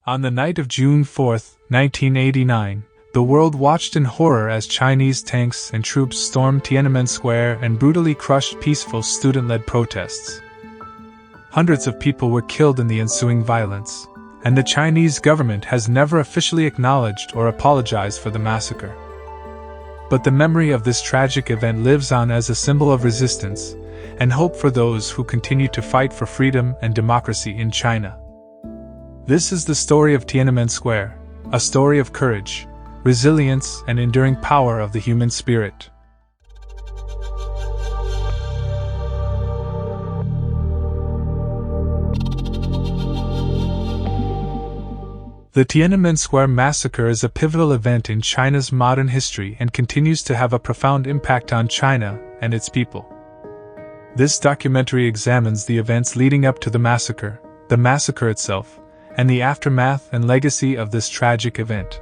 On the night of June 4, 1989, the world watched in horror as Chinese tanks and troops stormed Tiananmen Square and brutally crushed peaceful student-led protests. Hundreds of people were killed in the ensuing violence, and the Chinese government has never officially acknowledged or apologized for the massacre. But the memory of this tragic event lives on as a symbol of resistance and hope for those who continue to fight for freedom and democracy in China. This is the story of Tiananmen Square, a story of courage, resilience, and enduring power of the human spirit. The Tiananmen Square Massacre is a pivotal event in China's modern history and continues to have a profound impact on China and its people. This documentary examines the events leading up to the massacre itself, and the aftermath and legacy of this tragic event.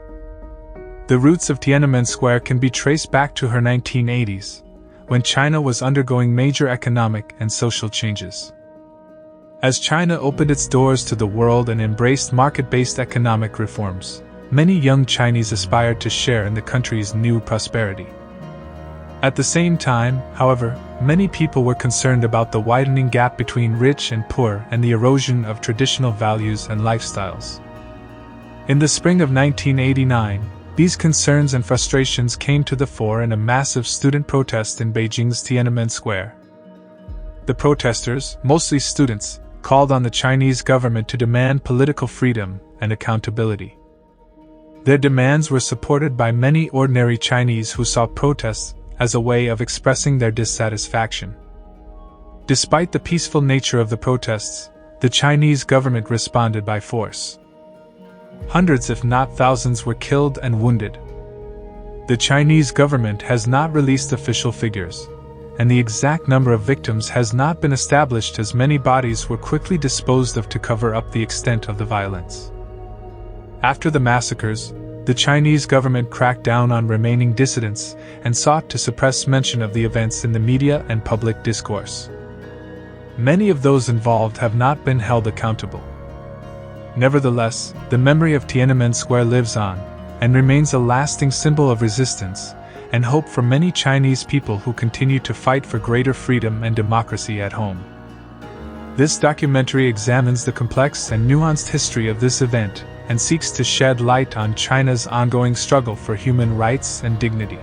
The roots of Tiananmen Square can be traced back to her 1980s, when China was undergoing major economic and social changes. As China opened its doors to the world and embraced market-based economic reforms, many young Chinese aspired to share in the country's new prosperity. At the same time, however, many people were concerned about the widening gap between rich and poor and the erosion of traditional values and lifestyles. In the spring of 1989, these concerns and frustrations came to the fore in a massive student protest in Beijing's Tiananmen Square. The protesters, mostly students, called on the Chinese government to demand political freedom and accountability. Their demands were supported by many ordinary Chinese who saw protests as a way of expressing their dissatisfaction. Despite the peaceful nature of the protests, the Chinese government responded by force. Hundreds if not thousands were killed and wounded. The Chinese government has not released official figures, and the exact number of victims has not been established as many bodies were quickly disposed of to cover up the extent of the violence. After the massacres, the Chinese government cracked down on remaining dissidents and sought to suppress mention of the events in the media and public discourse. Many of those involved have not been held accountable. Nevertheless, the memory of Tiananmen Square lives on, and remains a lasting symbol of resistance and hope for many Chinese people who continue to fight for greater freedom and democracy at home. This documentary examines the complex and nuanced history of this event and seeks to shed light on China's ongoing struggle for human rights and dignity.